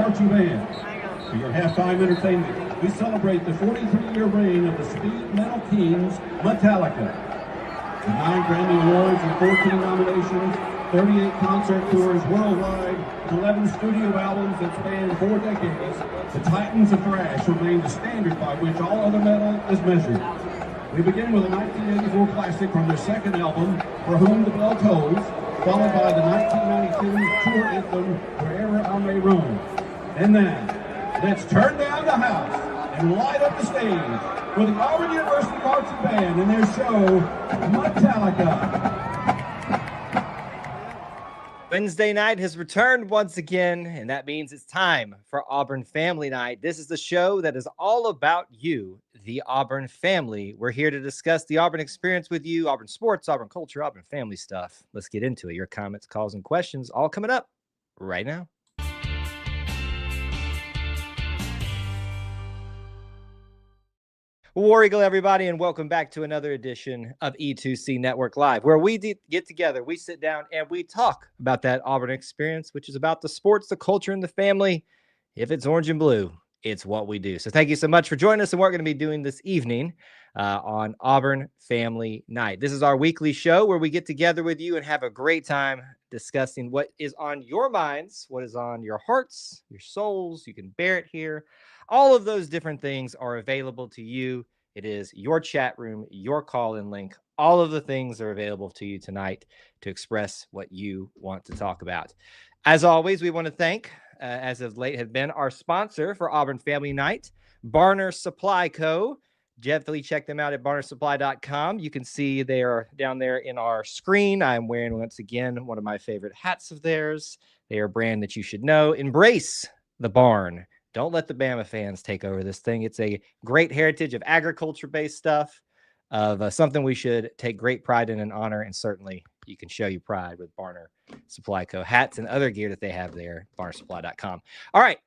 marching band. For your halftime entertainment, we celebrate the 43-year reign of the Speed Metal Kings, Metallica. With 9 Grammy Awards and 14 nominations, 38 concert tours worldwide, and 11 studio albums that span 4 decades, the Titans of Thrash remain the standard by which all other metal is measured. We begin with a 1984 classic from their second album, For Whom the Bell Tolls, followed by the 1992 tour anthem, Wherever I May Roam. And now, let's turn down the house and light up the stage with the Auburn University Marching Band and their show, Metallica. Wednesday night has returned once again, and that means it's time for Auburn Family Night. This is the show that is all about you, the Auburn family. We're here to discuss the Auburn experience with you, Auburn sports, Auburn culture, Auburn family stuff. Let's get into it. Your comments, calls, and questions all coming up right now. War Eagle, everybody, and welcome back to another edition of E2C Network Live, where we get together, we sit down, and we talk about that Auburn experience, which is about the sports, the culture, and the family. If it's orange and blue, it's what we do. So thank you so much for joining us, and what we're going to be doing this evening on Auburn Family Night. This is our weekly show where we get together with you and have a great time discussing what is on your minds, what is on your hearts, your souls. You can bear it here. All of those different things are available to you. It is your chat room, your call-in link. All of the things are available to you tonight to express what you want to talk about. As always, we want to thank, as of late have been, our sponsor for Auburn Family Night, Barner Supply Co. Definitely check them out at barnersupply.com. You can see they are down there in our screen. I'm wearing, once again, one of my favorite hats of theirs. They are a brand that you should know. Embrace the barn. Don't let the Bama fans take over this thing. It's a great heritage of agriculture-based stuff, of something we should take great pride in and honor, and certainly you can show your pride with Barner Supply Co. hats and other gear that they have there, barnersupply.com. All right,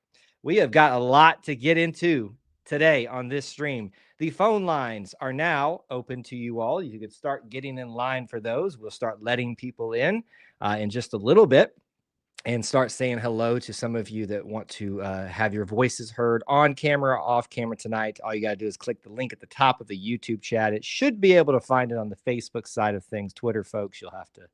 we have got a lot to get into today on this stream. The phone lines are now open to you all. You can start getting in line for those. We'll start letting people in just a little bit, and start saying hello to some of you that want to have your voices heard on camera, off camera tonight. All you got to do is click the link at the top of the YouTube chat. It should be able to find it on the Facebook side of things. Twitter, folks, you'll have to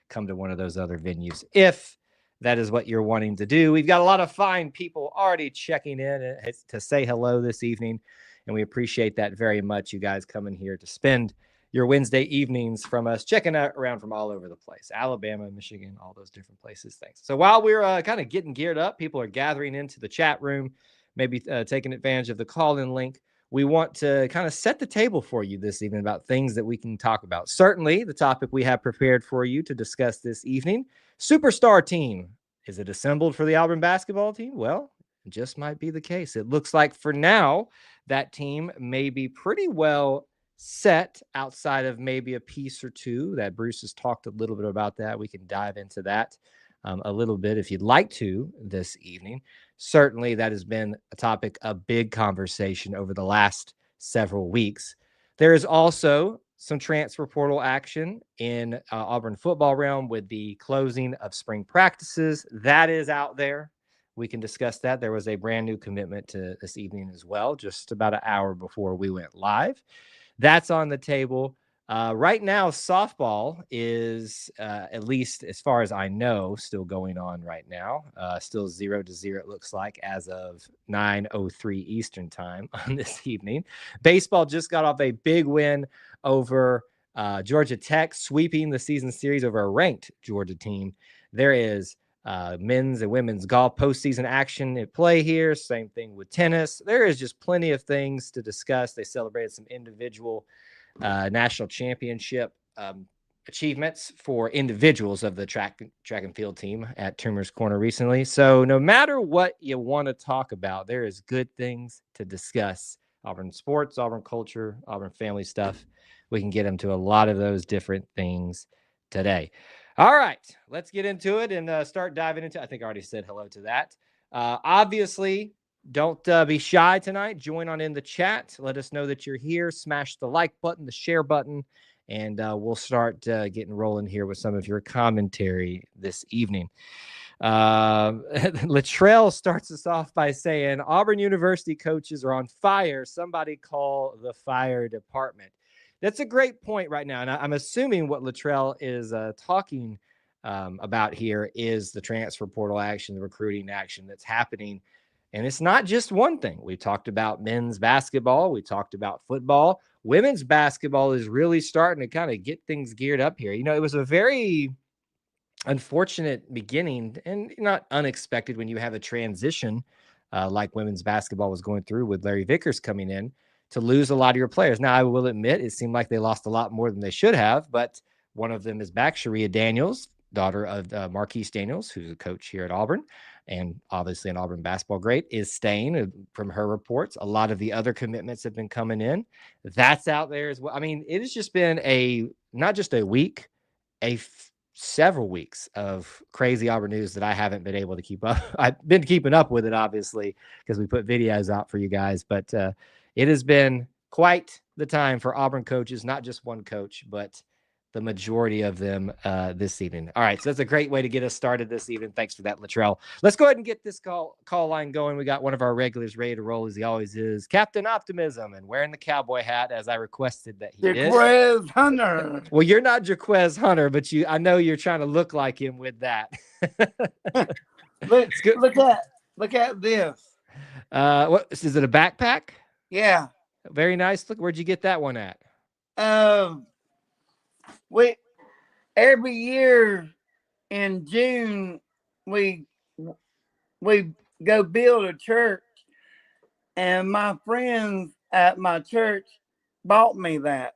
come to one of those other venues if that is what you're wanting to do. We've got a lot of fine people already checking in to say hello this evening, and we appreciate that very much, you guys coming here to spend your Wednesday evenings from us, checking out around from all over the place, Alabama, Michigan, all those different places. Thanks. So while we're kind of getting geared up, people are gathering into the chat room, maybe taking advantage of the call-in link. We want to kind of set the table for you this evening about things that we can talk about. Certainly, the topic we have prepared for you to discuss this evening, superstar team. Is it assembled for the Auburn basketball team? Well, it just might be the case. It looks like for now, that team may be pretty well set outside of maybe a piece or two that Bruce has talked a little bit about. That we can dive into that a little bit if you'd like to this evening. Certainly that has been a topic of big conversation over the last several weeks. There is also some transfer portal action in Auburn football realm with the closing of spring practices. That is out there. We can discuss that. There was a brand new commitment to this evening as well, just about an hour before we went live. That's on the table. Right now, softball is, at least as far as I know, still going on right now. Still 0-0, it looks like, as of 9:03 Eastern time on this evening. Baseball just got off a big win over Georgia Tech, sweeping the season series over a ranked Georgia team. There is men's and women's golf postseason action at play here. Same thing with tennis. There is just plenty of things to discuss. They celebrated some individual national championship achievements for individuals of the track and field team at Toomer's Corner recently. So no matter what you want to talk about, there is good things to discuss. Auburn sports, Auburn culture, Auburn family stuff. We can get into a lot of those different things today. All right, let's get into it and start diving into it. I think I already said hello to that. Obviously, don't be shy tonight. Join on in the chat. Let us know that you're here. Smash the like button, the share button, and we'll start getting rolling here with some of your commentary this evening. Latrell starts us off by saying Auburn University coaches are on fire. Somebody call the fire department. That's a great point right now. And I'm assuming what Latrell is talking about here is the transfer portal action, the recruiting action that's happening. And it's not just one thing. We talked about men's basketball. We talked about football. Women's basketball is really starting to kind of get things geared up here. You know, it was a very unfortunate beginning and not unexpected when you have a transition like women's basketball was going through with Larry Vickers coming in to lose a lot of your players. Now, I will admit it seemed like they lost a lot more than they should have, but one of them is back, Sharia Daniels, daughter of Marquise Daniels, who's a coach here at Auburn and obviously an Auburn basketball great, is staying from her reports. A lot of the other commitments have been coming in. That's out there as well. I mean, it has just been not just a week, several weeks of crazy Auburn news that I haven't been able to keep up. I've been keeping up with it, obviously, because we put videos out for you guys, but it has been quite the time for Auburn coaches, not just one coach, but the majority of them this evening. All right, so that's a great way to get us started this evening. Thanks for that, Latrell. Let's go ahead and get this call line going. We got one of our regulars ready to roll as he always is, Captain Optimism, and wearing the cowboy hat as I requested that he did. Jaquez Hunter. Well, you're not Jaquez Hunter, but I know you're trying to look like him with that. Look at this. What is it? A backpack? Yeah. Very nice. Look, where'd you get that one at? We every year in June we go build a church, and my friends at my church bought me that.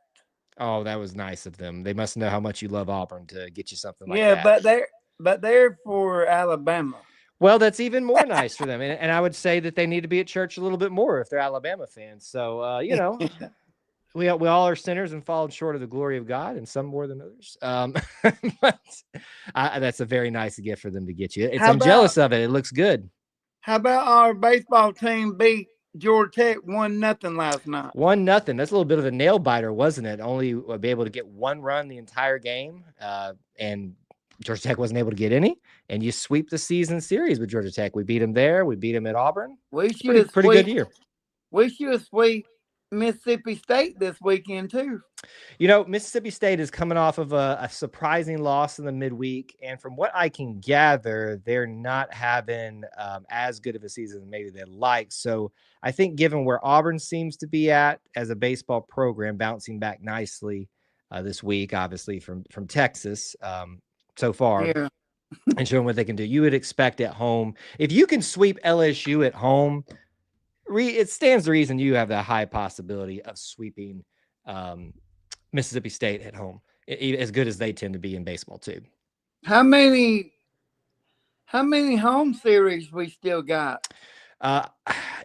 Oh, that was nice of them. They must know how much you love Auburn to get you something like that. Yeah, but they're for Alabama. Well, that's even more nice for them. And I would say that they need to be at church a little bit more if they're Alabama fans. So, you know, we all are sinners and fallen short of the glory of God, and some more than others. But that's a very nice gift for them to get you. I'm jealous of it. It looks good. How about our baseball team beat Georgia Tech 1-0 last night? 1-0. That's a little bit of a nail biter, wasn't it? Only be able to get one run the entire game, and Georgia Tech wasn't able to get any. And you sweep the season series with Georgia Tech. We beat them there. We beat them at Auburn. Pretty good year. We should sweep Mississippi State this weekend too. You know, Mississippi State is coming off of a surprising loss in the midweek, and from what I can gather, they're not having as good of a season as maybe they'd like. So I think given where Auburn seems to be at as a baseball program, bouncing back nicely this week, obviously from Texas so far, yeah, and showing what they can do, you would expect at home, if you can sweep LSU at home, it stands to reason you have the high possibility of sweeping Mississippi State at home, as good as they tend to be in baseball too. How many home series we still got?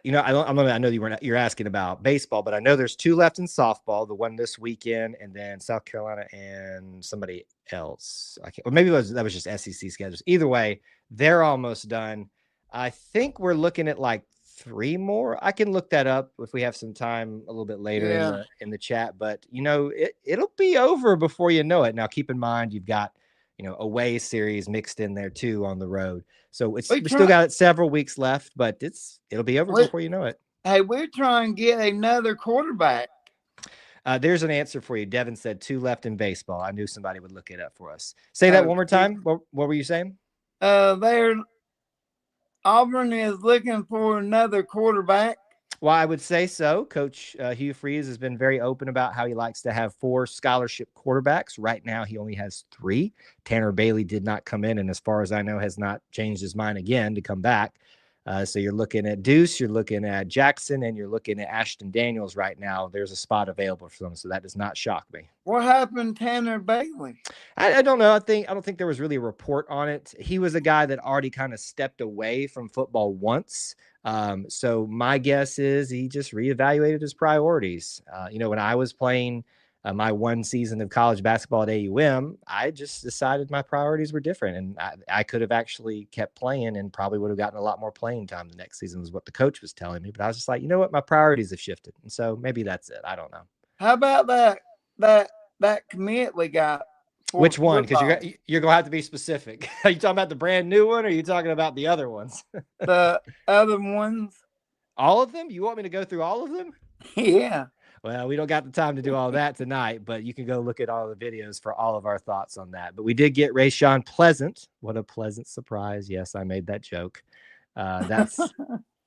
You know, I know you're asking about baseball, but I know there's 2 left in softball. The one this weekend, and then South Carolina and somebody else. Or maybe that was just SEC schedules. Either way, they're almost done. I think we're looking at like 3 more. I can look that up if we have some time a little bit later in the chat. But you know, it'll be over before you know it. Now, keep in mind you've got away series mixed in there too on the road. So we still got several weeks left, but it'll be over before you know it. Hey, we're trying to get another quarterback. There's an answer for you. Devin said 2 left in baseball. I knew somebody would look it up for us. Say that one more time. What were you saying? Auburn is looking for another quarterback. Well, I would say so. Coach Hugh Freeze has been very open about how he likes to have 4 scholarship quarterbacks. Right now, he only has 3. Tanner Bailey did not come in, and as far as I know, has not changed his mind again to come back. So you're looking at Deuce, you're looking at Jackson, and you're looking at Ashton Daniels right now. There's a spot available for them, so that does not shock me. What happened to Tanner Bailey? I don't know. I don't think there was really a report on it. He was a guy that already kind of stepped away from football once. So my guess is he just reevaluated his priorities. When I was playing my one season of college basketball at AUM, I just decided my priorities were different, and I could have actually kept playing and probably would have gotten a lot more playing time the next season, was what the coach was telling me. But I was just like, you know what, my priorities have shifted, and so maybe that's it. I don't know. How about that commit we got? Which for one? Because football. you're gonna have to be specific. Are you talking about the brand new one, or are you talking about the other ones? The other ones, All of them? You want me to go through all of them? yeah. Well, we don't got the time to do all that tonight, but you can go look at all the videos for all of our thoughts on that. But we did get Rayshawn Pleasant. What a pleasant surprise. Yes, I made that joke.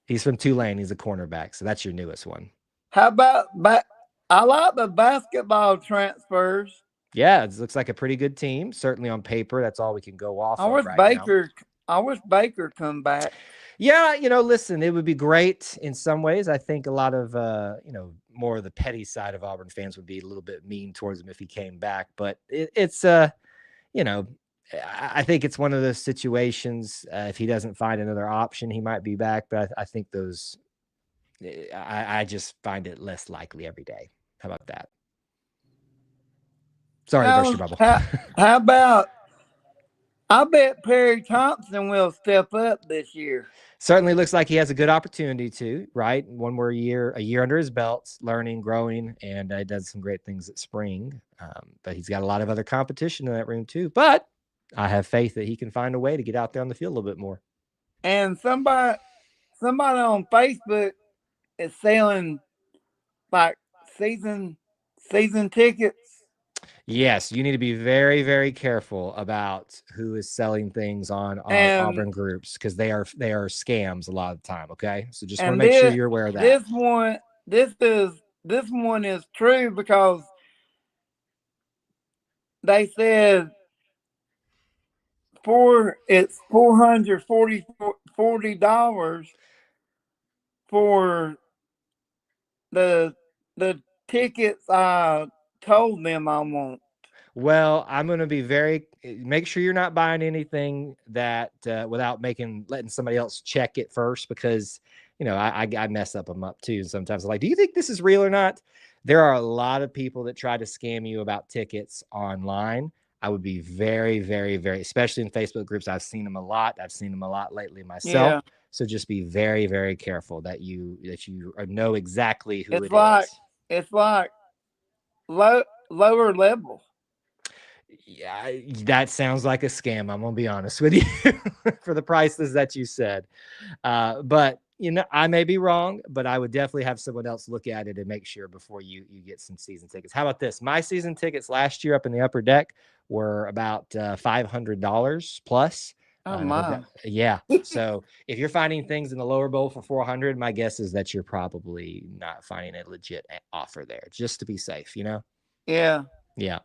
He's from Tulane. He's a cornerback. So that's your newest one. How about I like the basketball transfers. Yeah, it looks like a pretty good team. Certainly on paper, that's all we can go off I of wish right now. I wish Baker come back. Yeah, listen, it would be great in some ways. I think a lot of, more of the petty side of Auburn fans would be a little bit mean towards him if he came back. But it's, I think it's one of those situations. If he doesn't find another option, he might be back. But I think I just find it less likely every day. How about that? Sorry to burst your bubble. How about, I bet Perry Thompson will step up this year. Certainly looks like he has a good opportunity to, right? One more year, a year under his belt, learning, growing, and he does some great things at spring. But he's got a lot of other competition in that room too. But I have faith that he can find a way to get out there on the field a little bit more. And somebody on Facebook is selling like season tickets. Yes, you need to be very, very careful about who is selling things on Auburn groups, because they are scams a lot of the time. Okay, so just want to make sure you're aware of that. This one is true, because they said it's $440 for the tickets I told them I want. Well, I'm going to be make sure you're not buying anything that without letting somebody else check it first, because, I mess them up too. Sometimes I'm like, do you think this is real or not? There are a lot of people that try to scam you about tickets online. I would be very, very, very, especially in Facebook groups. I've seen them a lot. I've seen them a lot lately myself. Yeah. So just be very, very careful that you know exactly who it is. It's like lower level. Yeah, that sounds like a scam. I'm gonna be honest with you for the prices that you said. But I may be wrong, but I would definitely have someone else look at it and make sure before you get some season tickets. How about this? My season tickets last year up in the upper deck were about $500 plus. Oh my. Yeah. So if you're finding things in the lower bowl for $400, my guess is that you're probably not finding a legit offer there, just to be safe, Yeah. Yeah.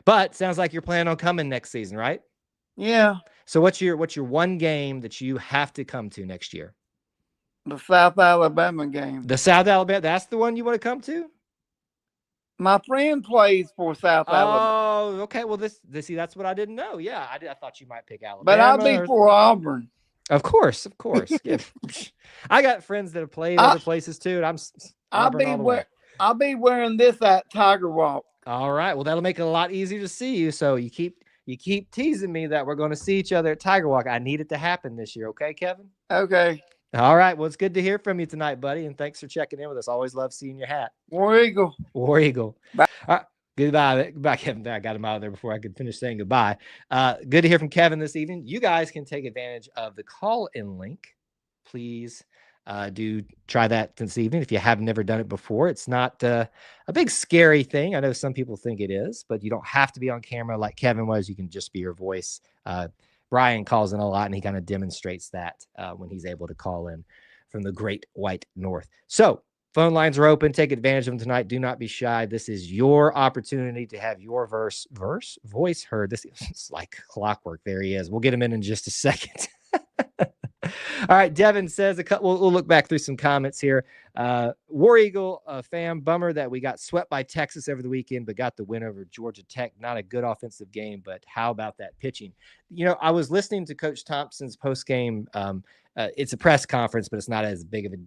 But sounds like you're planning on coming next season, right? Yeah. So what's your one game that you have to come to next year? The South Alabama game. The South Alabama, that's the one you want to come to? My friend plays for South Alabama. Oh, okay. Well, see, that's what I didn't know. Yeah, I thought you might pick Alabama. But I'll be for Auburn. Of course. Yeah. I got friends that have played other places too, and I'll be wearing this at Tiger Walk. All right. Well, that'll make it a lot easier to see you. So you keep teasing me that we're going to see each other at Tiger Walk. I need it to happen this year. Okay, Kevin? Okay. All right. Well, it's good to hear from you tonight, buddy. And thanks for checking in with us. Always love seeing your hat. War Eagle. War Eagle. Bye. All right. Goodbye. Goodbye, Kevin. I got him out of there before I could finish saying goodbye. Good to hear from Kevin this evening. You guys can take advantage of the call-in link. Please do try that this evening if you have never done it before. It's not a big scary thing. I know some people think it is, but you don't have to be on camera like Kevin was. You can just be your voice. Brian calls in a lot, and he kind of demonstrates that when he's able to call in from the great white north. So phone lines are open. Take advantage of them tonight. Do not be shy. This is your opportunity to have your voice heard. This is like clockwork. There he is. We'll get him in just a second. All right, Devin says we'll look back through some comments here. War Eagle fam, bummer that we got swept by Texas over the weekend, but got the win over Georgia Tech. Not a good offensive game, but how about that pitching? I was listening to Coach Thompson's post-game. It's a press conference, but it's not as big of a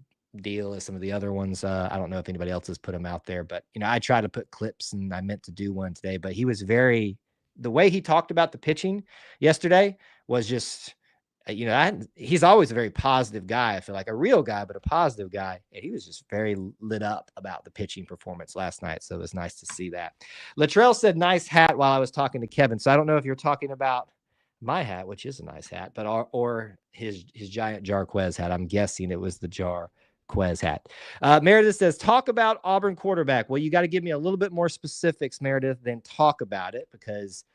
deal as some of the other ones. I don't know if anybody else has put them out there, but I try to put clips, and I meant to do one today, but he was the way he talked about the pitching yesterday was just he's always a very positive guy. I feel like a real guy, but a positive guy. And he was just very lit up about the pitching performance last night. So it was nice to see that. Latrell said, nice hat while I was talking to Kevin. So I don't know if you're talking about my hat, which is a nice hat, but or his giant Jarquez hat. I'm guessing it was the Jarquez hat. Meredith says, talk about Auburn quarterback. Well, you got to give me a little bit more specifics, Meredith, than talk about it, because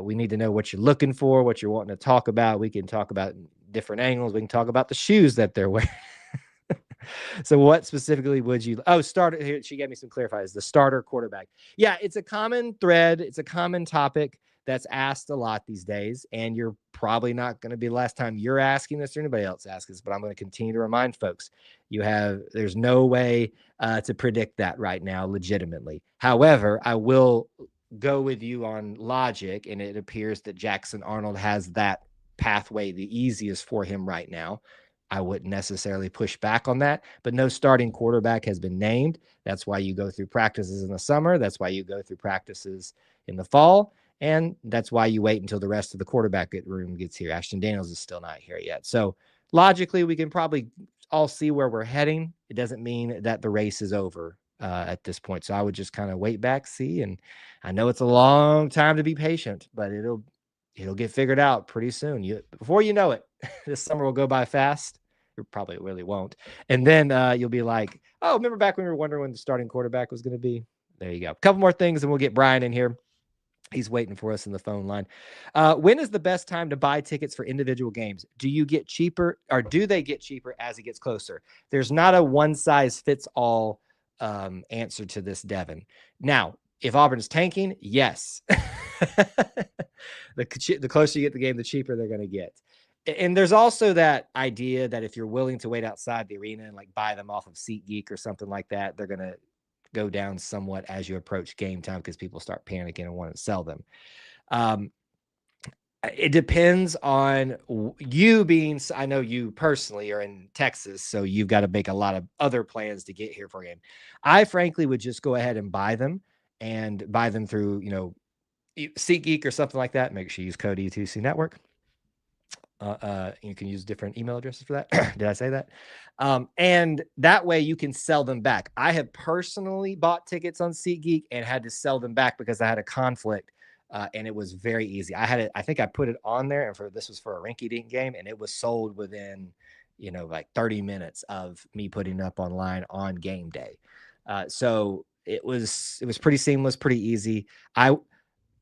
we need to know what you're looking for, what you're wanting to talk about. We can talk about different angles. We can talk about the shoes that they're wearing. So what specifically would you, starter here? She gave me some clarifiers. The starter quarterback. Yeah, it's a common thread. It's a common topic that's asked a lot these days. And you're probably not going to be the last time you're asking this or anybody else asks this, but I'm going to continue to remind folks, there's no way to predict that right now legitimately. However, I will go with you on logic, and it appears that Jackson Arnold has that pathway the easiest for him right now. I wouldn't necessarily push back on that, but no starting quarterback has been named. That's why you go through practices in the summer. That's why you go through practices in the fall. And that's why you wait until the rest of the quarterback room gets here. Ashton Daniels is still not here yet. So logically, we can probably all see where we're heading. It doesn't mean that the race is over at this point. So I would just kind of wait back, see. And I know it's a long time to be patient, but it'll get figured out pretty soon. Before you know it, this summer will go by fast. It probably really won't. And then you'll be like, oh, remember back when we were wondering when the starting quarterback was going to be? There you go. A couple more things, and we'll get Brian in here. He's waiting for us in the phone line. When is the best time to buy tickets for individual games? Do you get cheaper, or do they get cheaper as it gets closer? There's not a one-size-fits-all answer to this, Devin. Now, if Auburn's tanking, yes. The closer you get the game, the cheaper they're going to get. And there's also that idea that if you're willing to wait outside the arena and like buy them off of SeatGeek or something like that, they're going to go down somewhat as you approach game time because people start panicking and want to sell them. It depends on you being, I know you personally are in Texas, so you've got to make a lot of other plans to get here for a game. I frankly would just go ahead and buy them through, SeatGeek or something like that. Make sure you use code E2C Network. You can use different email addresses for that. Did I say that? And that way you can sell them back. I have personally bought tickets on SeatGeek and had to sell them back because I had a conflict, and it was very easy. I think I put it on there, and this was for a rinky-dink game, and it was sold within, like 30 minutes of me putting it up online on game day. So it was pretty seamless, pretty easy.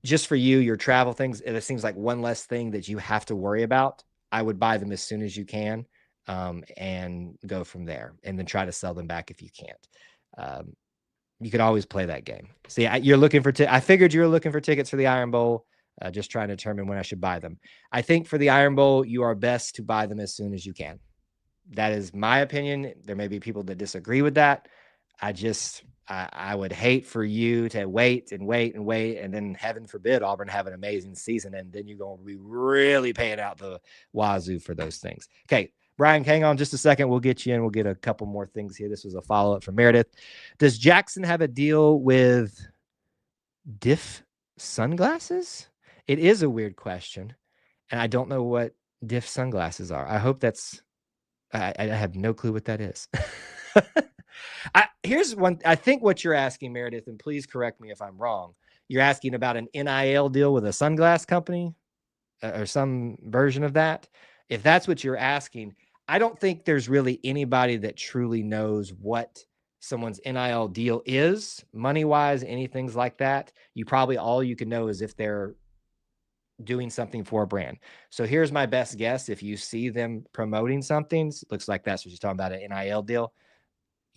Just for your travel things, it seems like one less thing that you have to worry about. I would buy them as soon as you can, and go from there, and then try to sell them back if you can't. You could always play that game. See, you're looking for. I figured you were looking for tickets for the Iron Bowl. Just trying to determine when I should buy them. I think for the Iron Bowl, you are best to buy them as soon as you can. That is my opinion. There may be people that disagree with that. I would hate for you to wait, and then heaven forbid Auburn have an amazing season, and then you're going to be really paying out the wazoo for those things. Okay, Brian, hang on just a second. We'll get you in. We'll get a couple more things here. This was a follow-up from Meredith. Does Jackson have a deal with Diff sunglasses? It is a weird question, and I don't know what Diff sunglasses are. I hope that's – I have no clue what that is. Here's one. I think what you're asking, Meredith, and please correct me if I'm wrong. You're asking about an NIL deal with a sunglass company or some version of that. If that's what you're asking, I don't think there's really anybody that truly knows what someone's NIL deal is, money-wise, anything like that. All you can know is if they're doing something for a brand. So here's my best guess. If you see them promoting something, looks like that's what you're talking about, an NIL deal.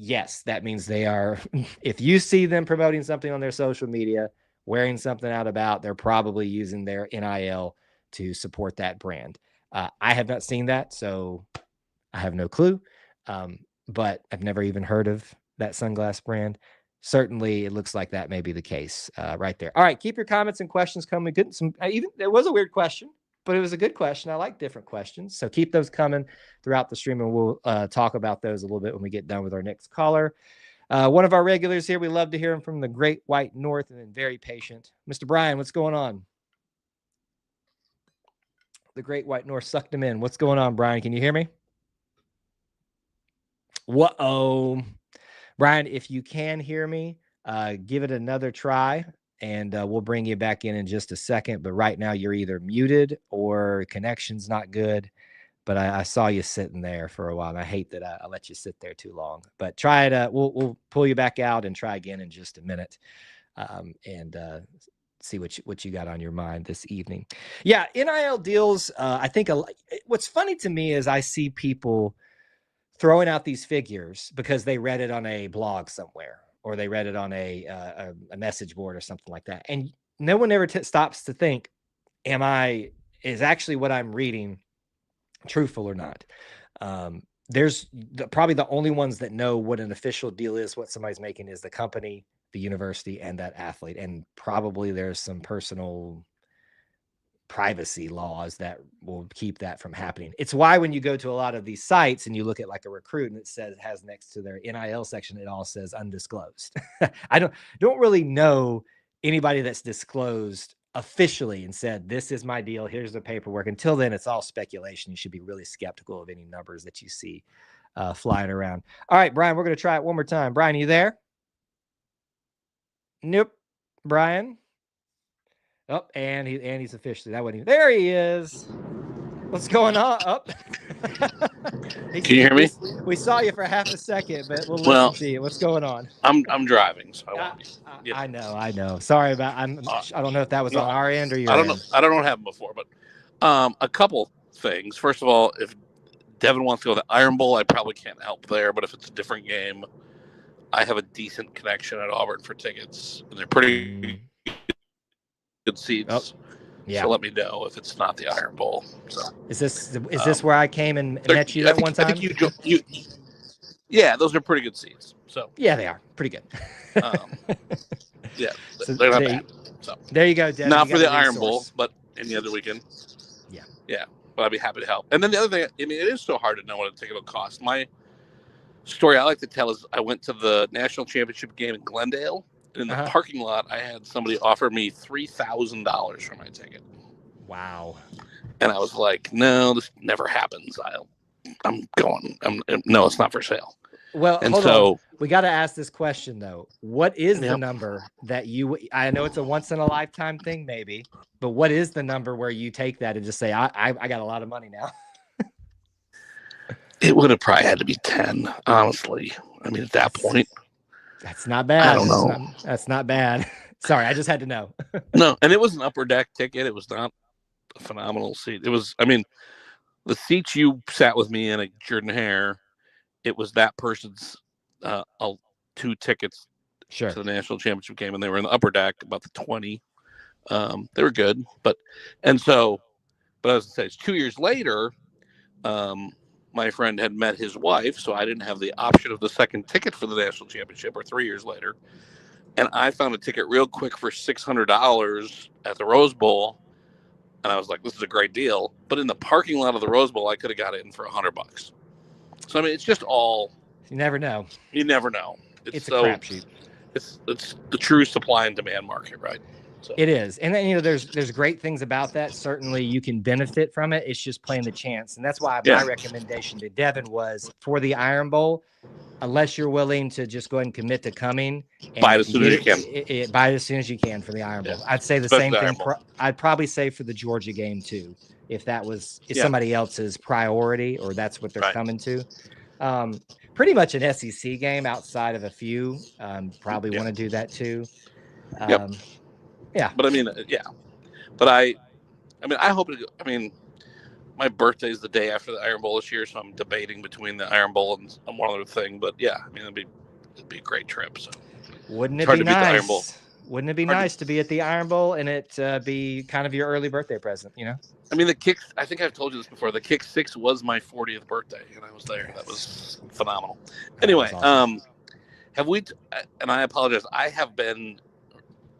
Yes, that means they are. If you see them promoting something on their social media, wearing something out about, they're probably using their NIL to support that brand. I have not seen that, so I have no clue. But I've never even heard of that sunglass brand. Certainly, it looks like that may be the case right there. All right, keep your comments and questions coming. There was a weird question, but it was a good question. I like different questions. So keep those coming throughout the stream, and we'll talk about those a little bit when we get done with our next caller. One of our regulars here, we love to hear him from the Great White North, and then very patient. Mr. Brian, what's going on? The Great White North sucked him in. What's going on, Brian? Can you hear me? Whoa. Brian, if you can hear me, give it another try, and we'll bring you back in just a second. But right now, you're either muted or connection's not good. But I saw you sitting there for a while, and I hate that I let you sit there too long. But try it. We'll pull you back out and try again in just a minute, and see what you got on your mind this evening. Yeah, NIL deals. I think what's funny to me is I see people throwing out these figures because they read it on a blog somewhere or they read it on a message board or something like that, and no one ever stops to think, is actually what I'm reading truthful or not? There's probably the only ones that know what an official deal is, what somebody's making, is the company, the university, and that athlete. And probably there's some personal privacy laws that will keep that from happening. It's why when you go to a lot of these sites and you look at like a recruit and it has next to their NIL section, it all says undisclosed. I don't really know anybody that's disclosed officially and said, this is my deal, here's the paperwork. Until then, it's all speculation. You should be really skeptical of any numbers that you see flying around. All right, Brian, we're going to try it one more time. Brian, you there? Nope. Brian? Oh, and he's officially, that wasn't even, there he is. What's going on? Oh. Can you hear me? We saw you for half a second, but we'll listen to you. What's going on? I'm driving, so I know. Sorry about. I don't know if that was on our end or your end. I don't know what happened before, but a couple things. First of all, if Devin wants to go to the Iron Bowl, I probably can't help there. But if it's a different game, I have a decent connection at Auburn for tickets, and they're pretty good seats. Oh, yeah. So let me know if it's not the Iron Bowl. So is this where I came and met you that one time? I think you yeah, those are pretty good seats. So yeah, they are pretty good. Yeah, so they're not bad. So there you go, Devin. Not for the Iron Bowl, but any other weekend. Yeah. But I'd be happy to help. And then the other thing, I mean, it is so hard to know what a ticket will cost. My story I like to tell is I went to the national championship game in Glendale. In the parking lot, I had somebody offer me $3,000 for my ticket. Wow. And I was like, no, this never happens. I'm going. No, it's not for sale. Well, and hold on. We got to ask this question, though. What is the number that I know it's a once in a lifetime thing, maybe, but what is the number where you take that and just say, I got a lot of money now? It would have probably had to be 10, honestly. I mean, at that point. That's not bad. I don't know. That's not bad. Sorry, I just had to know. No, and it was an upper deck ticket. It was not a phenomenal seat. It was, I mean, the seats you sat with me in at Jordan Hare, it was that person's 2 tickets to the national championship game, and they were in the upper deck, about the 20. They were good, but I was going to say, it's 2 years later, my friend had met his wife, so I didn't have the option of the second ticket for the national championship, or 3 years later. And I found a ticket real quick for $600 at the Rose Bowl. And I was like, this is a great deal. But in the parking lot of the Rose Bowl, I could have got it in for $100. So, I mean, it's just all. You never know. You never know. It's a crapshoot. It's the true supply and demand market, right? So. It is. And then, there's great things about that. Certainly you can benefit from it. It's just playing the chance. And that's why my recommendation to Devin was for the Iron Bowl, unless you're willing to just go ahead and commit to coming. And buy it as soon as you can. Buy it as soon as you can for the Iron Bowl. I'd say the same thing. I'd probably say for the Georgia game too, if that was somebody else's priority or that's what they're coming to. Pretty much an SEC game outside of a few. Probably want to do that too. Yeah. But I mean, But I hope my birthday is the day after the Iron Bowl this year, so I'm debating between the Iron Bowl and one other thing. But yeah, I mean, it'd be a great trip. So wouldn't it be nice? Wouldn't it be nice to be at the Iron Bowl and it be kind of your early birthday present? I mean, I think I've told you this before. The Kick 6 was my 40th birthday, and I was there. That was phenomenal. Anyway, awesome. Have we? And I apologize. I have been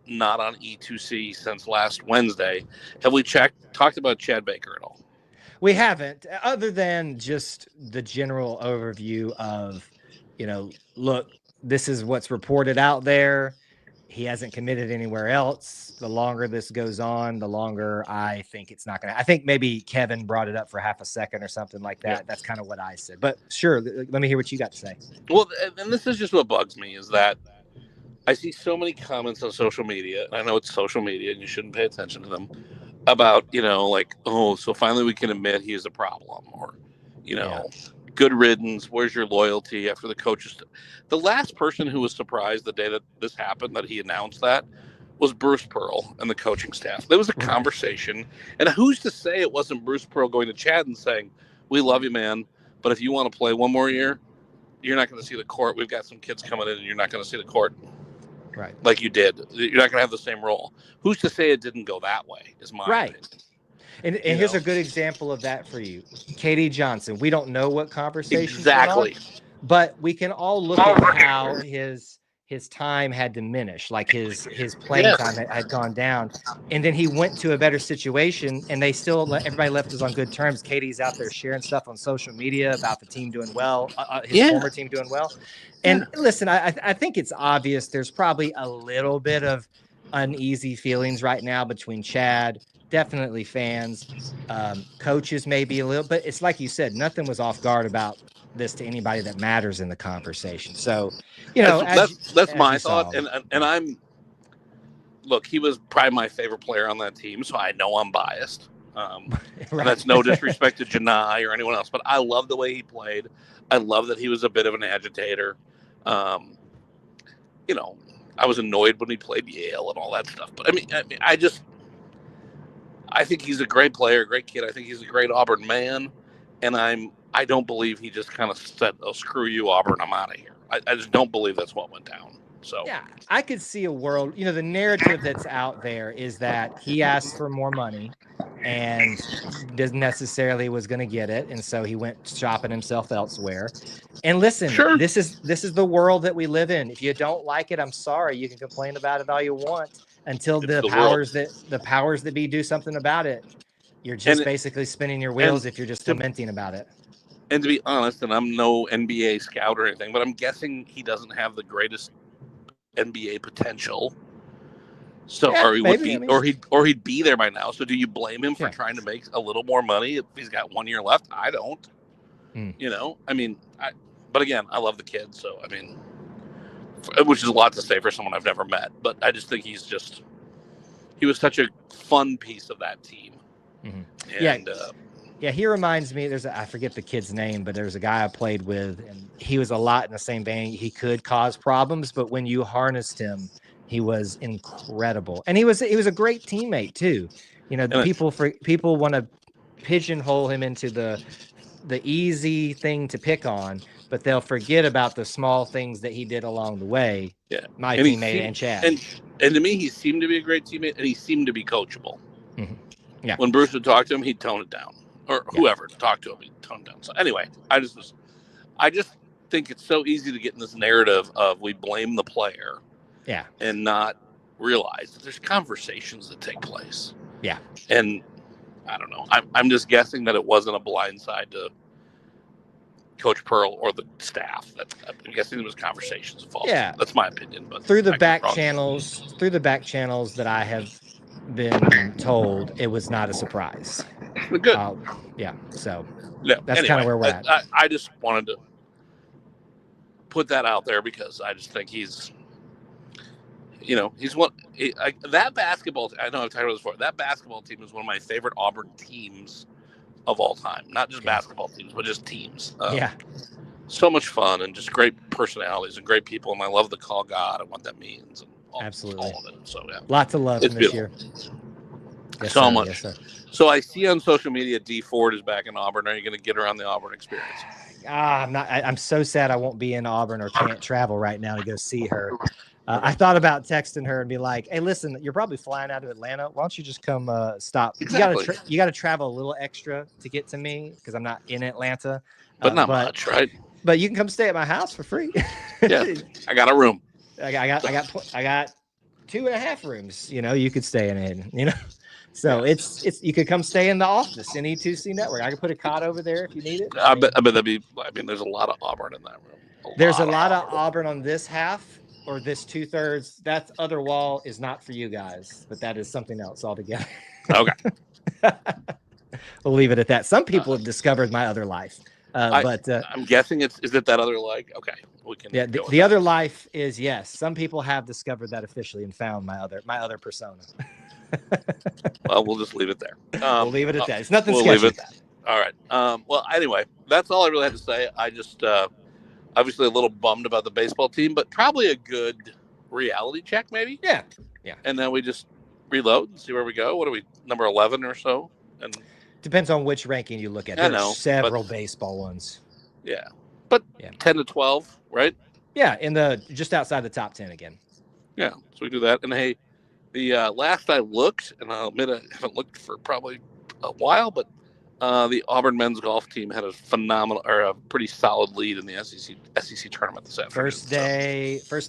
not on E2C since last Wednesday. Have we talked about Chad Baker at all? We haven't, other than just the general overview of, look, this is what's reported out there. he hasn't committed anywhere else. The longer this goes on, the longer I think it's not going to. I think maybe Kevin brought it up for half a second or something like that. Yeah. That's kind of what I said. But sure, let me hear what you got to say. Well, and this is just what bugs me is that I see so many comments on social media. And I know it's social media and you shouldn't pay attention to them about, like, oh, so finally we can admit he is a problem, or, good riddance. Where's your loyalty after the coaches? The last person who was surprised the day that this happened, that he announced that, was Bruce Pearl and the coaching staff. There was a conversation, and who's to say it wasn't Bruce Pearl going to Chad and saying, "We love you, man, but if you want to play one more year, you're not going to see the court. We've got some kids coming in, and you're not going to see the court, right? Like you did. You're not going to have the same role." Who's to say it didn't go that way? Is my opinion. And here's a good example of that for you. Katie Johnson. We don't know what conversations exactly, but we can all look at how his time had diminished, like his playing time had gone down, and then he went to a better situation, and they still everybody left us on good terms. Katie's out there sharing stuff on social media about the team doing well, his former team doing well. And listen, I think it's obvious there's probably a little bit of uneasy feelings right now between Chad, definitely fans, coaches maybe a little, but it's like you said, nothing was off guard about this to anybody that matters in the conversation. So, that's my thought. And look, he was probably my favorite player on that team, so I know I'm biased. And that's no disrespect to Janai or anyone else, but I love the way he played. I love that he was a bit of an agitator. I was annoyed when he played Yale and all that stuff, but I think he's a great player, great kid. I think he's a great Auburn man, and I don't believe he just kind of said, "Oh, screw you, Auburn, I'm out of here." I just don't believe that's what went down. So yeah, I could see a world. The narrative that's out there is that he asked for more money and doesn't necessarily was going to get it, and so he went shopping himself elsewhere. And listen, this is the world that we live in. If you don't like it, I'm sorry. You can complain about it all you want until the powers that be do something about it. You're just basically spinning your wheels if you're just lamenting about it. And to be honest, and I'm no NBA scout or anything, but I'm guessing he doesn't have the greatest NBA potential. So, or he would be, or he'd be there by now. So, do you blame him for trying to make a little more money if he's got 1 year left? I don't. But again, I love the kid. So, which is a lot to say for someone I've never met. But I just think he was such a fun piece of that team. Mm-hmm. And, he reminds me. I forget the kid's name, but there's a guy I played with, and he was a lot in the same vein. He could cause problems, but when you harnessed him, he was incredible, and he was a great teammate too. People want to pigeonhole him into the easy thing to pick on, but they'll forget about the small things that he did along the way. Yeah, my teammate and Chad. And to me, he seemed to be a great teammate, and he seemed to be coachable. Mm-hmm. Yeah. When Bruce would talk to him, he'd tone it down, or whoever talked to him, he'd tone it down. So anyway, I just think it's so easy to get in this narrative of we blame the player. Yeah. And not realize that there's conversations that take place. Yeah. And I don't know. I'm just guessing that it wasn't a blindside to Coach Pearl or the staff. I'm guessing there was conversations involved. Yeah. That's my opinion. But through the back channels that I have been told, it was not a surprise. Good. So that's kind of where we're at. I just wanted to put that out there because I just think he's one. That basketball. I know I've talked about this before. That basketball team is one of my favorite Auburn teams of all time. Not just basketball teams, but just teams. So much fun and just great personalities and great people. And I love the call God and what that means. And absolutely, all of it. So lots of love this year. Yes, so much. Yes, so I see on social media D Ford is back in Auburn. Are you going to get her on the Auburn experience? I'm not. I'm so sad I won't be in Auburn or can't travel right now to go see her. I thought about texting her and be like, "Hey, listen, you're probably flying out of Atlanta. Why don't you just come stop? Exactly. You got to travel a little extra to get to me because I'm not in Atlanta, but not much, right? But you can come stay at my house for free. Yeah, I got a room. I got 2.5 rooms. You could stay in it. So Yes. it's you could come stay in the office in E2C Network. I could put a cot over there if you need it. I bet that'd be. I mean, there's a lot of Auburn in that room. There's a lot of Auburn on this half or this 2/3. That other wall is not for you guys, but that is something else altogether. Okay. We'll leave it at that. Some people have discovered my other life. But I'm guessing is it that other leg? Okay, we can. Yeah, go with the that. other life is yes. Some people have discovered that officially and found my other persona. Well, we'll just leave it there. We'll leave it at that. It's nothing We'll sketchy. leave it. All right. Well, anyway, that's all I really had to say. I just obviously a little bummed about the baseball team, but probably a good reality check, maybe. Yeah. And then we just reload and see where we go. What are we, number 11 or so? And depends on which ranking you look at. I There know, are several baseball ones. Yeah, but 10 to 12, right? Yeah, in the just outside the top 10 again. Yeah, so we do that. And hey, the last I looked, and I'll admit I haven't looked for probably a while, but the Auburn men's golf team had a phenomenal or a pretty solid lead in the SEC tournament this afternoon. First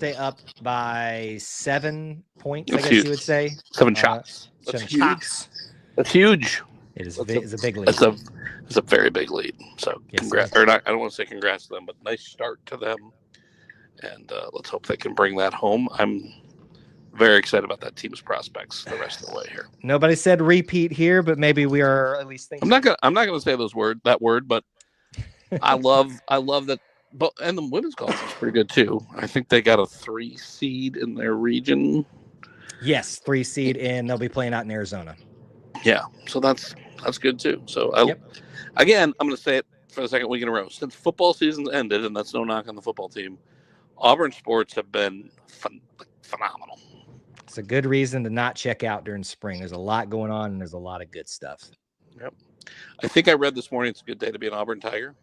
day up by 7 points, That's I guess huge. you would say. 7 shots. That's huge. chops. That's huge. It is it's a big lead. It's a very big lead. So congrats, or not, I don't want to say congrats to them, but nice start to them. And let's hope they can bring that home. I'm very excited about that team's prospects the rest of the way here. Nobody said repeat here, but maybe we are at least thinking. I'm not gonna say that word, but I love that. But and the women's golf is pretty good too. I think they got a 3 seed in their region. Yes, 3 seed, and they'll be playing out in Arizona. Yeah, so that's good too. So again, I'm gonna say it for the second week in a row. Since football season's ended, and that's no knock on the football team, Auburn sports have been phenomenal. It's a good reason to not check out during spring. There's a lot going on, and there's a lot of good stuff. Yep. I think I read this morning it's a good day to be an Auburn Tiger.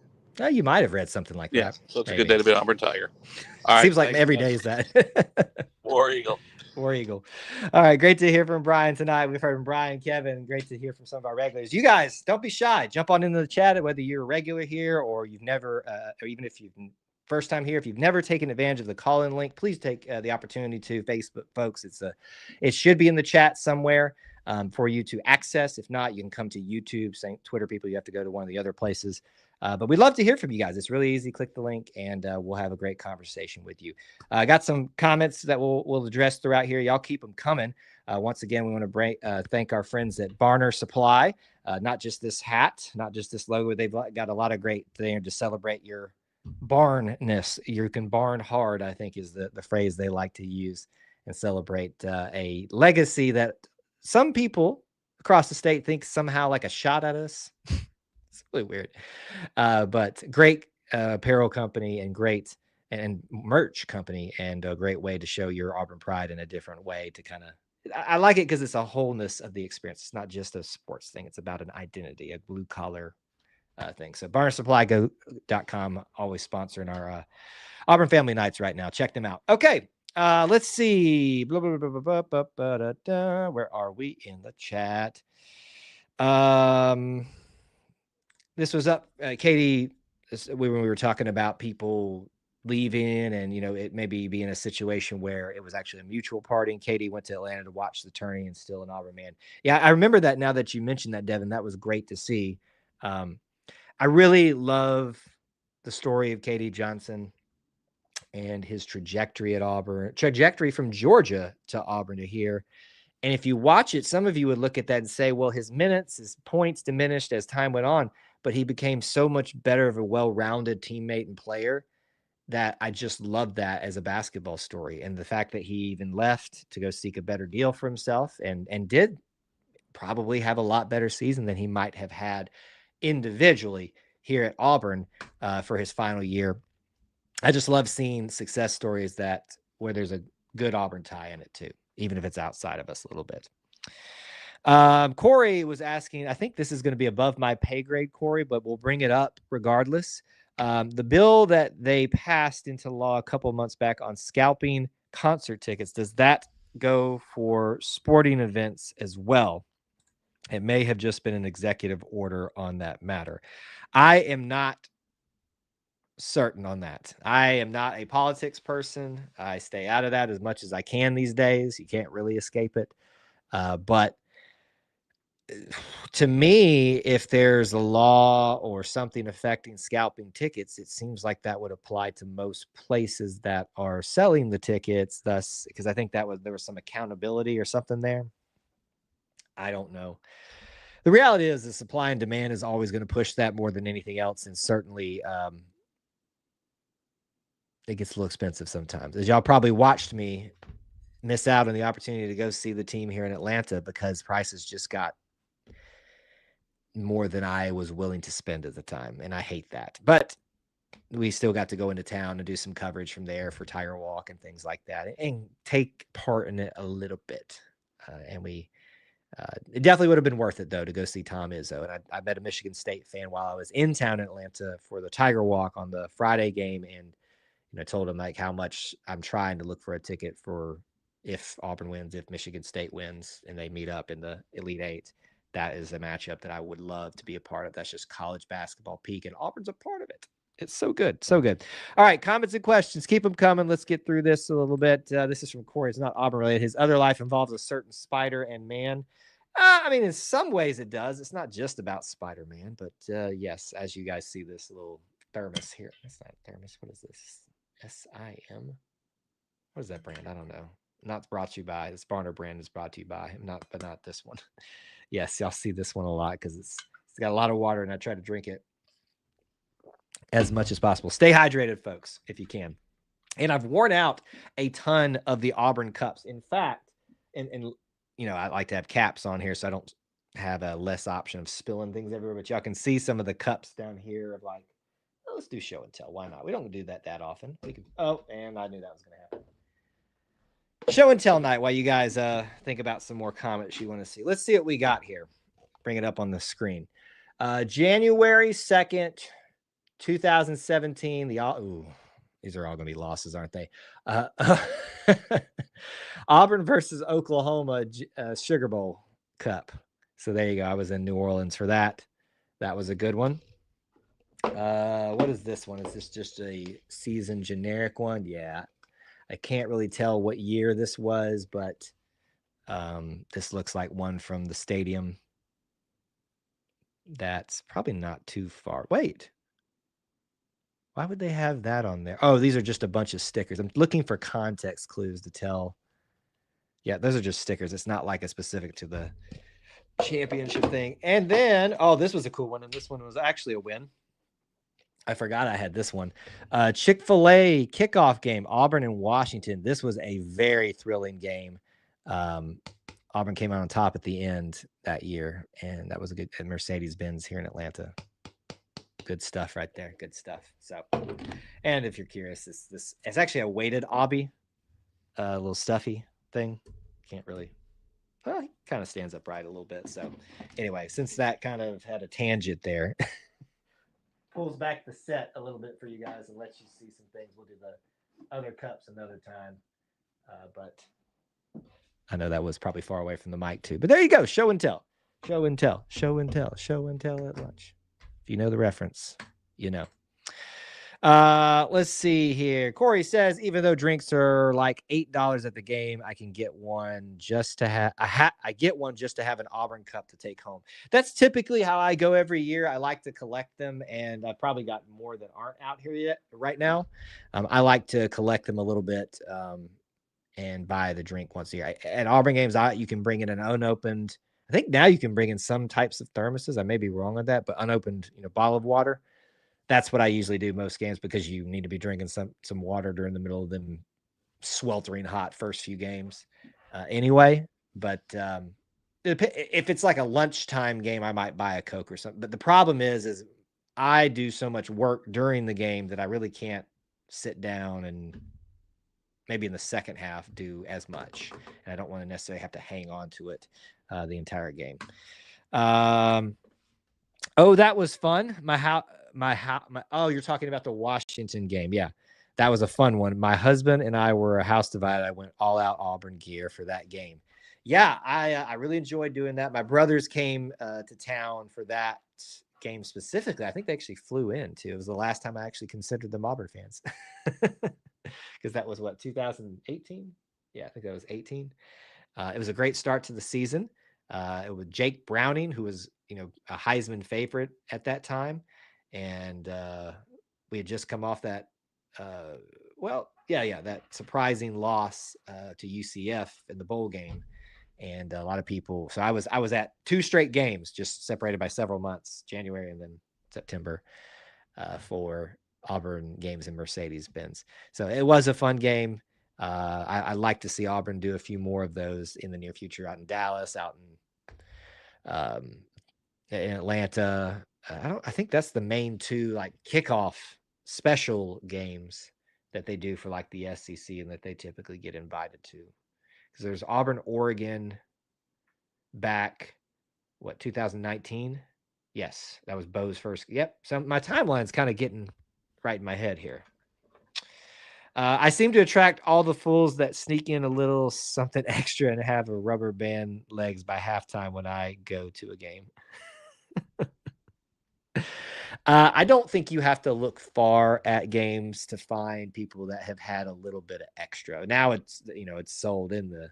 You might have read something like that. So it's a good day to be an Auburn Tiger. All right. Seems like every day is that. War Eagle. War Eagle. All right. Great to hear from Brian tonight. We've heard from Brian, Kevin. Great to hear from some of our regulars. You guys, don't be shy. Jump on into the chat, whether you're a regular here or you've never, or even if you've first time here, if you've never taken advantage of the call-in link, please take the opportunity to. Facebook folks, it should be in the chat somewhere for you to access. If not, you can come to YouTube. Same Twitter people, you have to go to one of the other places. But we'd love to hear from you guys. It's really easy. Click the link and we'll have a great conversation with you. I got some comments that we'll address throughout here. Y'all keep them coming. Once again, we want to thank our friends at Barner Supply. Not just this hat, not just this logo. They've got a lot of great things to celebrate your barnness. You can barn hard, I think, is the phrase they like to use, and celebrate a legacy that some people across the state think somehow like a shot at us. It's really weird. But great apparel company and great and merch company, and a great way to show your Auburn pride in a different way to kind of, I like it because it's a wholeness of the experience. It's not just a sports thing. It's about an identity, a blue collar thing. So barnersupply.com, always sponsoring our Auburn Family Nights right now. Check them out. Okay. Let's see. Where are we in the chat? This was up, Katie, when we were talking about people leaving and, it maybe be in a situation where it was actually a mutual party. And Katie went to Atlanta to watch the tourney and still an Auburn man. Yeah, I remember that now that you mentioned that, Devin. That was great to see. I really love the story of Katie Johnson and his trajectory at Auburn, trajectory from Georgia to Auburn to here. And if you watch it, some of you would look at that and say, well, his minutes, his points diminished as time went on, but he became so much better of a well-rounded teammate and player that I just love that as a basketball story. And the fact that he even left to go seek a better deal for himself and did probably have a lot better season than he might have had individually here at Auburn for his final year. I just love seeing success stories where there's a good Auburn tie in it too, even if it's outside of us a little bit. Corey was asking, I think this is going to be above my pay grade, Corey, but we'll bring it up regardless. The bill that they passed into law a couple months back on scalping concert tickets, does that go for sporting events as well? It may have just been an executive order on that matter. I am not certain on that. I am not a politics person. I stay out of that as much as I can these days. You can't really escape it. But to me, if there's a law or something affecting scalping tickets, it seems like that would apply to most places that are selling the tickets. Thus, because I think there was some accountability or something there. I don't know. The reality is the supply and demand is always going to push that more than anything else. And certainly it gets a little expensive sometimes. As y'all probably watched me miss out on the opportunity to go see the team here in Atlanta because prices just got more than I was willing to spend at the time. And I hate that. But we still got to go into town and do some coverage from there for Tiger Walk and things like that and take part in it a little bit. And it definitely would have been worth it, though, to go see Tom Izzo. And I met a Michigan State fan while I was in town in Atlanta for the Tiger Walk on the Friday game. And, told him like how much I'm trying to look for a ticket for if Auburn wins, if Michigan State wins and they meet up in the Elite Eight. That is a matchup that I would love to be a part of. That's just college basketball peak, and Auburn's a part of it. It's so good. So good. All right. Comments and questions. Keep them coming. Let's get through this a little bit. This is from Corey. It's not Auburn related. His other life involves a certain spider and man. I mean, in some ways it does. It's not just about Spider-Man, but yes, as you guys see this little thermos here. It's not thermos. What is this? SIM? What is that brand? I don't know. Not brought to you by. The Sparner brand is brought to you by. But not this one. Yes, y'all see this one a lot because it's got a lot of water, and I try to drink it as much as possible. Stay hydrated, folks, if you can. And I've worn out a ton of the Auburn cups. In fact, and I like to have caps on here so I don't have a less option of spilling things everywhere. But y'all can see some of the cups down here of like, oh, let's do show and tell. Why not? We don't do that often. We can. Oh, and I knew that was going to happen. Show and tell night while you guys think about some more comments you want to see. Let's see what we got here. Bring it up on the screen. January 2nd, 2017. These are all going to be losses, aren't they? Auburn versus Oklahoma Sugar Bowl Cup. So there you go. I was in New Orleans for that. That was a good one. What is this one? Is this just a season generic one? Yeah. I can't really tell what year this was, but this looks like one from the stadium. That's probably not too far. Wait. Why would they have that on there? Oh, these are just a bunch of stickers. I'm looking for context clues to tell. Yeah, those are just stickers. It's not like a specific to the championship thing. And then, this was a cool one. And this one was actually a win. I forgot I had this one. Chick-fil-A kickoff game, Auburn and Washington. This was a very thrilling game. Auburn came out on top at the end that year, and that was a good Mercedes-Benz here in Atlanta. Good stuff right there. Good stuff. So, and if you're curious, this it's actually a weighted obby, a little stuffy thing. Can't really. Well, he kind of stands upright a little bit. So, anyway, since that kind of had a tangent there. Pulls back the set a little bit for you guys and lets you see some things. We'll do the other cups another time. But I know that was probably far away from the mic too. But there you go. Show and tell. Show and tell. Show and tell. Show and tell at lunch. If you know the reference, you know. Let's see here. Corey says, even though drinks are like $8 at the game, I can get one just to have. I get one just to have an Auburn cup to take home. That's typically how I go every year. I like to collect them, and I've probably got more that aren't out here yet right now. I like to collect them a little bit and buy the drink once a year. At Auburn games, you can bring in an unopened. I think now you can bring in some types of thermoses. I may be wrong on that, but unopened, bottle of water. That's what I usually do most games because you need to be drinking some water during the middle of them sweltering hot first few games anyway. But if it's like a lunchtime game, I might buy a Coke or something. But the problem is I do so much work during the game that I really can't sit down and maybe in the second half do as much. And I don't want to necessarily have to hang on to it the entire game. That was fun. You're talking about the Washington game. Yeah, that was a fun one. My husband and I were a house divided. I went all out Auburn gear for that game. Yeah, I really enjoyed doing that. My brothers came to town for that game specifically. I think they actually flew in too. It was the last time I actually considered them Auburn fans because that was 2018. Yeah, I think that was 18. It was a great start to the season. It was Jake Browning, who was, a Heisman favorite at that time. And we had just come off that, that surprising loss to UCF in the bowl game. And a lot of people, so I was at 2 straight games, just separated by several months, January and then September, for Auburn games in Mercedes-Benz. So it was a fun game. I like to see Auburn do a few more of those in the near future, out in Dallas, out in Atlanta. I think that's the main 2 like kickoff special games that they do for like the SEC and that they typically get invited to. Because there's Auburn, Oregon back, 2019? Yes, that was Bo's first. Yep. So my timeline's kind of getting right in my head here. I seem to attract all the fools that sneak in a little something extra and have a rubber band legs by halftime when I go to a game. I don't think you have to look far at games to find people that have had a little bit of extra. Now it's sold in the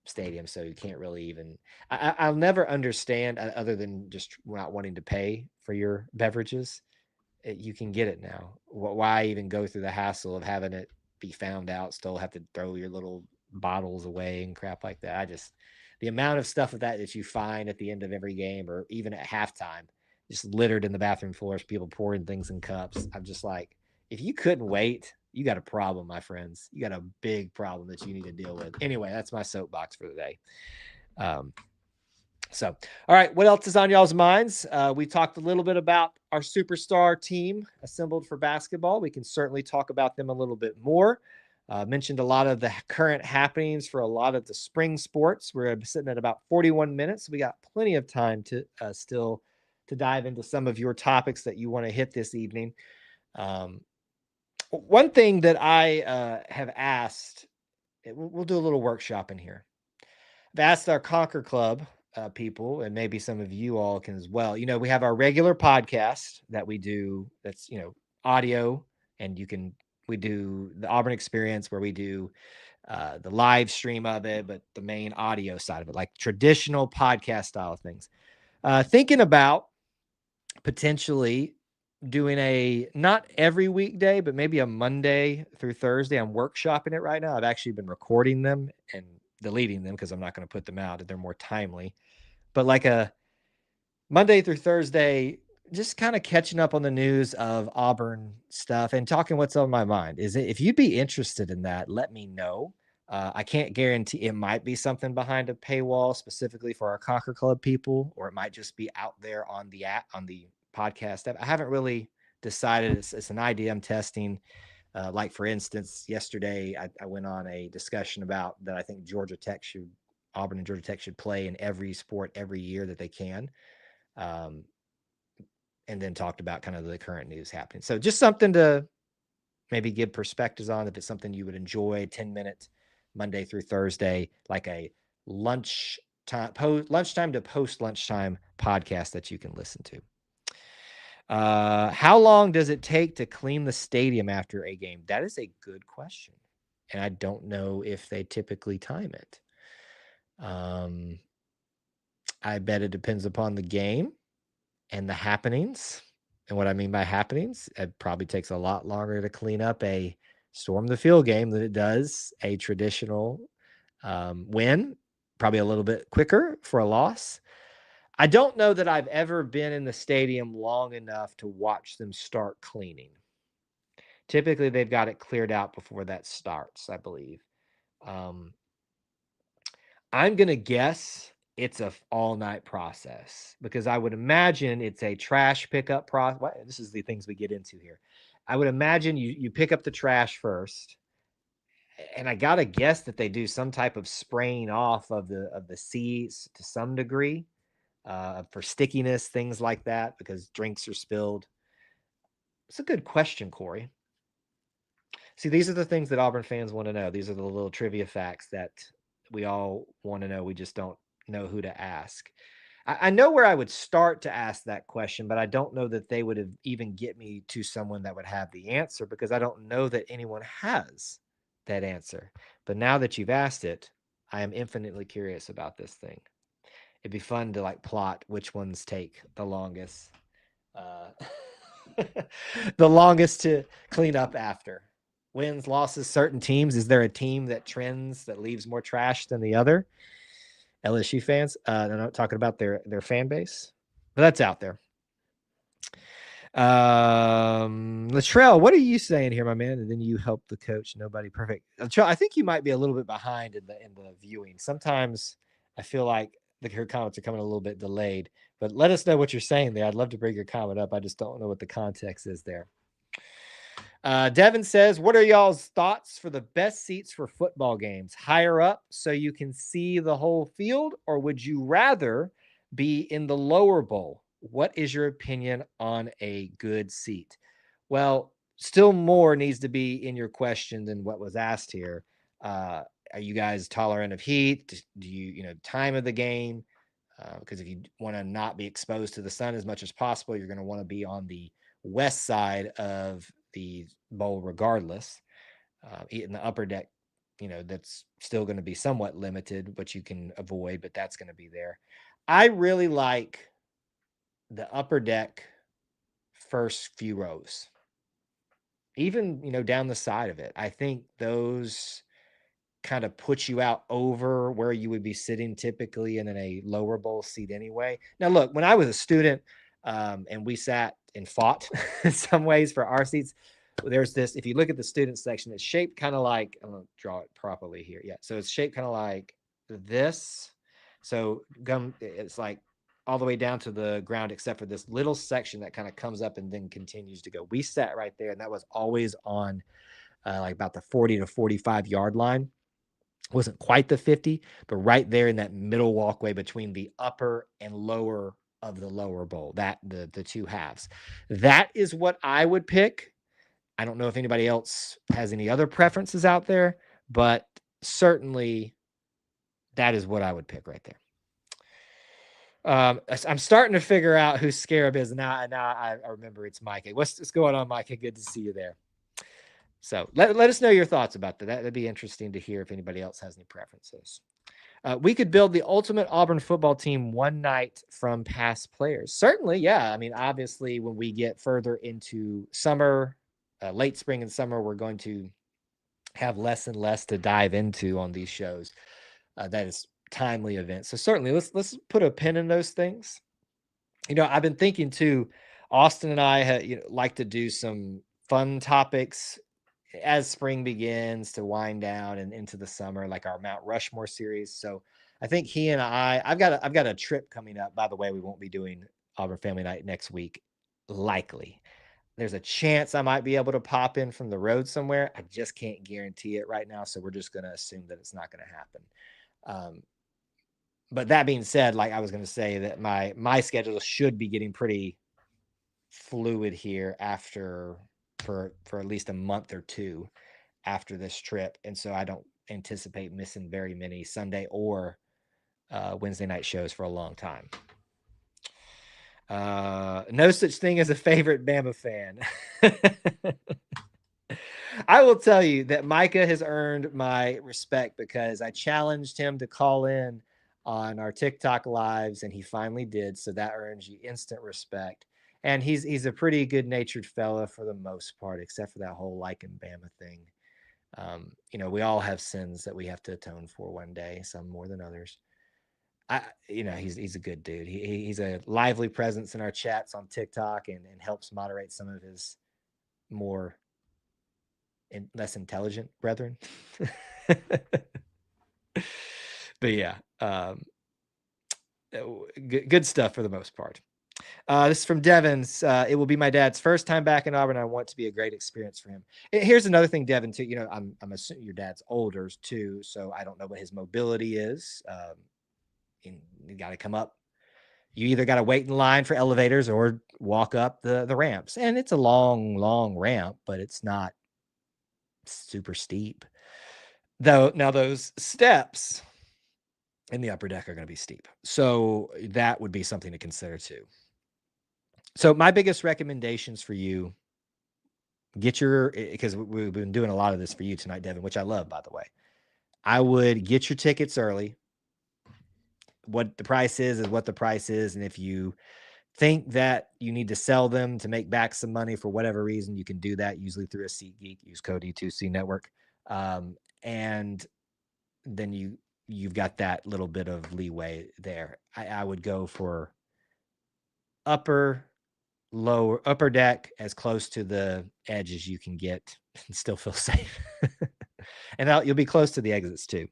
stadium, so you can't really even. I'll never understand, other than just not wanting to pay for your beverages. You can get it now. Why even go through the hassle of having it be found out? Still have to throw your little bottles away and crap like that. The amount of stuff of that you find at the end of every game, or even at halftime, just littered in the bathroom floors, people pouring things in cups. I'm just like, if you couldn't wait, you got a problem, my friends. You got a big problem that you need to deal with. Anyway, that's my soapbox for the day. So, all right, what else is on y'all's minds? We talked a little bit about our superstar team assembled for basketball. We can certainly talk about them a little bit more. Mentioned a lot of the current happenings for a lot of the spring sports. We're sitting at about 41 minutes. We got plenty of time to still to dive into some of your topics that you want to hit this evening. One thing that I have asked, we'll do a little workshop in here. I've asked our Conquer Club people, and maybe some of you all can as well. We have our regular podcast that we do. That's audio, and we do the Auburn Experience, where we do the live stream of it, but the main audio side of it, like traditional podcast style of things. Thinking about potentially doing a, not every weekday, but maybe a Monday through Thursday. I'm workshopping it right now. I've actually been recording them and deleting them because I'm not going to put them out. They're more timely. But like a Monday through Thursday, just kind of catching up on the news of Auburn stuff and talking what's on my mind. If you'd be interested in that, let me know. I can't guarantee. It might be something behind a paywall specifically for our Conquer Club people, or it might just be out there on the app, on the podcast. I haven't really decided. It's an idea I'm testing. Like, for instance, yesterday I went on a discussion about that I think Auburn and Georgia Tech should play in every sport every year that they can. And then talked about kind of the current news happening. So just something to maybe give perspectives on, if it's something you would enjoy. 10-minute Monday through Thursday, like a lunchtime to post lunchtime podcast that you can listen to. How long does it take to clean the stadium after a game? That is a good question, and I don't know if they typically time it. I bet it depends upon the game and the happenings. And what I mean by happenings, it probably takes a lot longer to clean up a storm the field game than it does a traditional win. Probably a little bit quicker for a loss. I don't know that I've ever been in the stadium long enough to watch them start cleaning. Typically, they've got it cleared out before that starts, I believe. I'm going to guess it's a all-night process, because I would imagine it's a trash pickup process. This is the things we get into here. I would imagine you pick up the trash first, and I got to guess that they do some type of spraying off of the seats to some degree. For stickiness, things like that, because drinks are spilled. It's a good question, Corey. See, these are the things that Auburn fans want to know. These are the little trivia facts that we all want to know. We just don't know who to ask. I know where I would start to ask that question, but I don't know that they would have even get me to someone that would have the answer, because I don't know that anyone has that answer. But now that you've asked it, I am infinitely curious about this thing. It'd be fun to like plot which ones take the longest. Uh, the longest to clean up after. Wins, losses, certain teams. Is there a team that trends that leaves more trash than the other? LSU fans. They're not talking about their fan base, but that's out there. Latrell, what are you saying here, my man? And then you help the coach. Nobody perfect. Latrell, I think you might be a little bit behind in the viewing. Sometimes I feel like your comments are coming a little bit delayed. But let us know what you're saying there. I'd love to bring your comment up. I just don't know what the context is there. Devin says, what are y'all's thoughts for the best seats for football games? Higher up so you can see the whole field, or would you rather be in the lower bowl? What is your opinion on a good seat? Well, still more needs to be in your question than what was asked here. Are you guys tolerant of heat? Do you time of the game? Because if you want to not be exposed to the sun as much as possible, you're going to want to be on the west side of the bowl regardless. In the upper deck, that's still going to be somewhat limited, what you can avoid, but that's going to be there. I really like the upper deck first few rows, even, down the side of it. I think those kind of put you out over where you would be sitting typically in a lower bowl seat anyway. Now, look, when I was a student and we sat and fought in some ways for our seats, there's this, if you look at the student section, it's shaped kind of like, I'm going to draw it properly here. Yeah. So it's shaped kind of like this. So it's like all the way down to the ground, except for this little section that kind of comes up and then continues to go. We sat right there, and that was always on like about the 40 to 45 yard line. Wasn't quite the 50, but right there in that middle walkway between the upper and lower of the lower bowl, that the two halves. That is what I would pick. I don't know if anybody else has any other preferences out there, but certainly that is what I would pick right there. I'm starting to figure out who Scarab is. Now I remember it's Micah. What's going on, Micah? Good to see you there. So let us know your thoughts about that. That'd be interesting to hear if anybody else has any preferences. We could build the ultimate Auburn football team one night from past players. Certainly, yeah. I mean, obviously, when we get further into summer, late spring and summer, we're going to have less and less to dive into on these shows. That is timely events. So certainly, let's put a pin in those things. I've been thinking too. Austin and I like to do some fun topics as spring begins to wind down and into the summer, like our Mount Rushmore series. So I think he and I've got a trip coming up. By the way, we won't be doing Auburn Family Night next week. Likely. There's a chance I might be able to pop in from the road somewhere. I just can't guarantee it right now. So we're just going to assume that it's not going to happen. But that being said, like I was going to say that my schedule should be getting pretty fluid here for at least a month or two after this trip. And so I don't anticipate missing very many Sunday or Wednesday night shows for a long time. No such thing as a favorite Bama fan. I will tell you that Micah has earned my respect because I challenged him to call in on our TikTok lives, and he finally did. So that earns you instant respect. And he's a pretty good-natured fella for the most part, except for that whole liking Bama thing. We all have sins that we have to atone for one day, some more than others. He's a good dude. He's a lively presence in our chats on TikTok and helps moderate some of his more and less intelligent brethren. But yeah, good stuff for the most part. This is from Devon's. It will be my dad's first time back in Auburn. I want it to be a great experience for him. Here's another thing, Devon, too. I'm assuming your dad's older too, so I don't know what his mobility is. You got to come up. You either got to wait in line for elevators or walk up the ramps, and it's a long ramp, but it's not super steep. Though now those steps in the upper deck are going to be steep, so that would be something to consider too. So my biggest recommendations for you, because we've been doing a lot of this for you tonight, Devin, which I love, by the way. I would get your tickets early. What the price is what the price is. And if you think that you need to sell them to make back some money for whatever reason, you can do that usually through a SeatGeek. Use code E2C Network. And then you've got that little bit of leeway there. I would go for upper deck as close to the edge as you can get and still feel safe. And you'll be close to the exits too.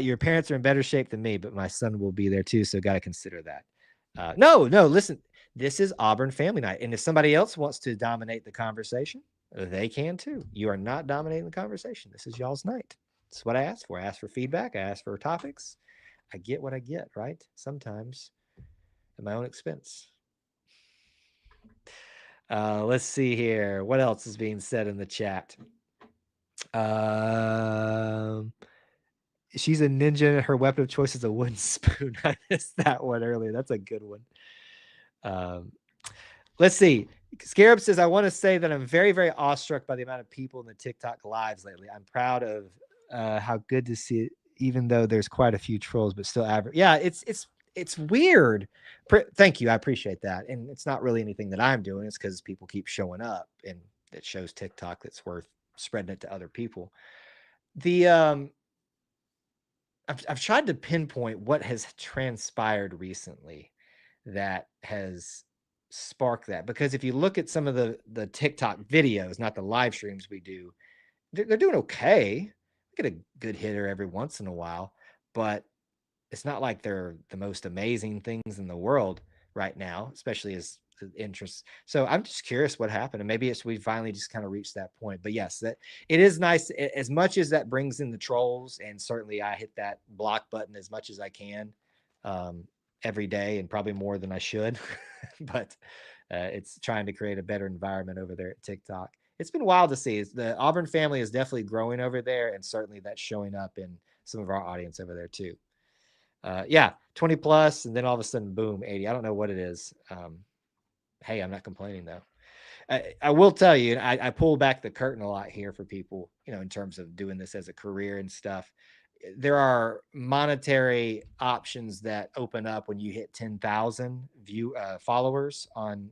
Your parents are in better shape than me, but my son will be there too, so got to consider that. No, listen, this is Auburn Family Night, and if somebody else wants to dominate the conversation, they can too. You are not dominating the conversation. This is y'all's night. That's what I asked for. I asked for feedback. I asked for topics. I get what I get, right? Sometimes at my own expense. Let's see here. What else is being said in the chat? She's a ninja. Her weapon of choice is a wooden spoon. I missed that one earlier. That's a good one. Let's see. Scarab says, I want to say that I'm very, very awestruck by the amount of people in the TikTok lives lately. I'm proud of how good to see it, even though there's quite a few trolls, but still average. Yeah, it's weird. Thank you. I appreciate that. And it's not really anything that I'm doing. It's because people keep showing up, and it shows TikTok that's worth spreading it to other people. I've tried to pinpoint what has transpired recently that has sparked that, because if you look at some of the TikTok videos, not the live streams we do, they're doing okay. We get a good hitter every once in a while, but it's not like they're the most amazing things in the world right now, especially as interest. So I'm just curious what happened, and maybe we finally just kind of reached that point. But yes, that it is nice, as much as that brings in the trolls, and certainly I hit that block button as much as I can every day, and probably more than I should. But it's trying to create a better environment over there at TikTok. It's been wild to see. The Auburn family is definitely growing over there, and certainly that's showing up in some of our audience over there too. 20 plus, and then all of a sudden, boom, 80. I don't know what it is. Hey, I'm not complaining though. I will tell you, I pull back the curtain a lot here for people, in terms of doing this as a career and stuff. There are monetary options that open up when you hit 10,000 followers on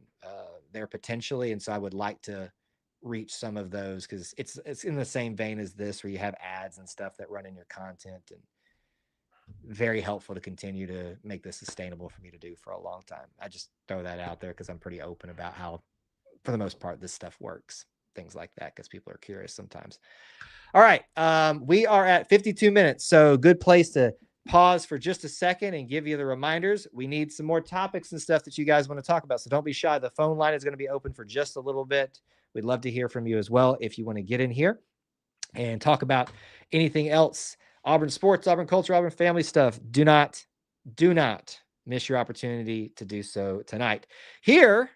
there potentially. And so I would like to reach some of those, because it's in the same vein as this, where you have ads and stuff that run in your content, and very helpful to continue to make this sustainable for me to do for a long time. I just throw that out there because I'm pretty open about how, for the most part, this stuff works, things like that, because people are curious sometimes. All right. We are at 52 minutes. So good place to pause for just a second and give you the reminders. We need some more topics and stuff that you guys want to talk about. So don't be shy. The phone line is going to be open for just a little bit. We'd love to hear from you as well if you want to get in here and talk about anything else. Auburn sports, Auburn culture, Auburn family stuff. Do not miss your opportunity to do so tonight. Here,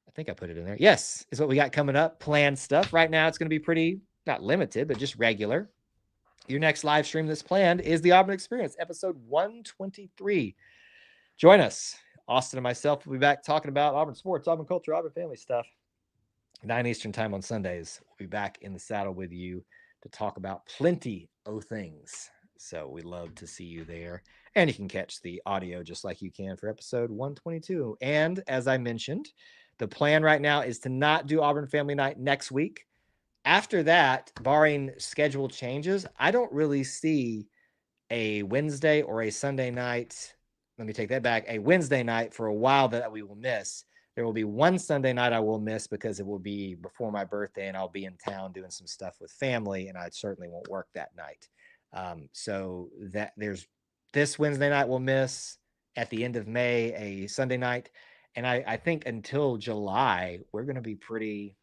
I think I put it in there. Yes, is what we got coming up. Planned stuff. Right now, it's going to be pretty, not limited, but just regular. Your next live stream that's planned is the Auburn Experience, episode 123. Join us. Austin and myself will be back talking about Auburn sports, Auburn culture, Auburn family stuff. 9 Eastern time on Sundays. We'll be back in the saddle with you to talk about plenty of things. So we love to see you there. And you can catch the audio just like you can for episode 122. And as I mentioned, the plan right now is to not do Auburn Family Night next week. After that, barring schedule changes, I don't really see a Wednesday or a Sunday night. Let me take that back. A Wednesday night for a while that we will miss. There will be one Sunday night I will miss because it will be before my birthday, and I'll be in town doing some stuff with family, and I certainly won't work that night. So that there's this Wednesday night we'll miss. At the end of May, a Sunday night. And I think until July, we're going to be pretty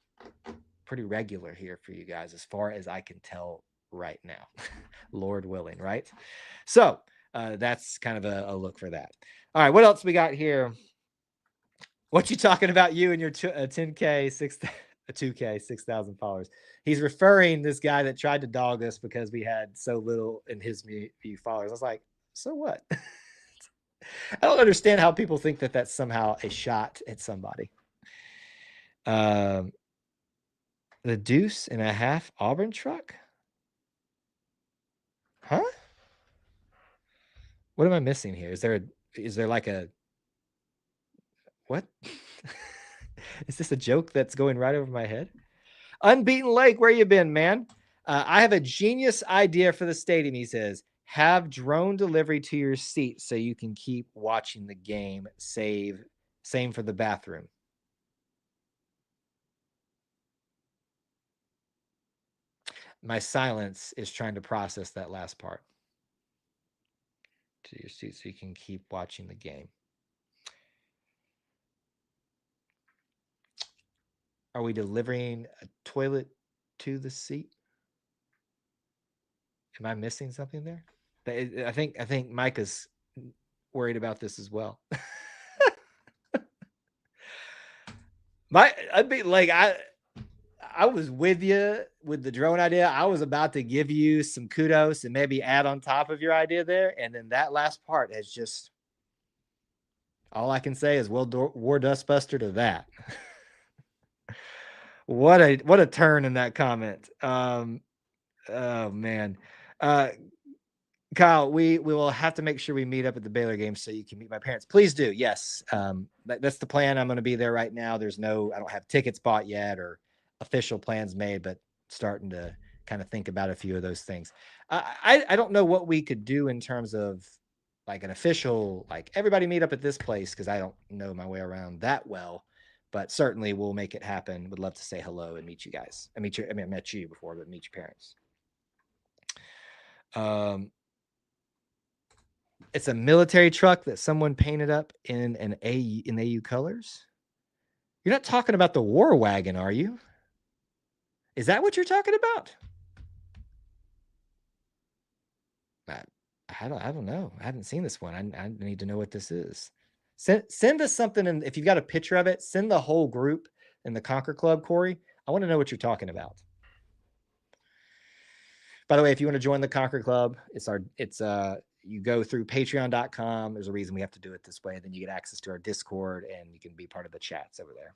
regular here for you guys, as far as I can tell right now. Lord willing, right? So that's kind of a look for that. All right, what else we got here? What you talking about, you and your 10K, 2K, 6,000 followers? He's referring this guy that tried to dog us because we had so little in his view followers. I was like, so what? I don't understand how people think that that's somehow a shot at somebody. The deuce and a half Auburn truck? What am I missing here? Is there like a what? Is this a joke that's going right over my head? Unbeaten Lake, where you been, man? I have a genius idea for the stadium, he says. Have drone delivery to your seat so you can keep watching the game. Same for the bathroom. My silence is trying to process that last part. To your seat so you can keep watching the game. Are we delivering a toilet to the seat? Am I missing something there? I think Micah's worried about this as well. I'd be like, I was with you with the drone idea. I was about to give you some kudos and maybe add on top of your idea there. And then that last part has just, all I can say is war dustbuster to that. What a turn in that comment. Oh man. Kyle, we will have to make sure we meet up at the Baylor game so you can meet my parents. Please do. Yes. That's the plan. I'm going to be there right now. I don't have tickets bought yet or official plans made, but starting to kind of think about a few of those things. I don't know what we could do in terms of like an official, like everybody meet up at this place, because I don't know my way around that well, but certainly we'll make it happen. Would love to say hello and meet you guys. I met you before, but meet your parents. It's a military truck that someone painted up in AU colors. You're not talking about the war wagon, are you? Is that what you're talking about? I don't know. I haven't seen this one. I need to know what this is. Send us something, and if you've got a picture of it, send the whole group in the Conquer Club, Corey. I want to know what you're talking about. By the way, if you want to join the Conquer Club, you go through patreon.com. There's a reason we have to do it this way. Then you get access to our Discord and you can be part of the chats over there.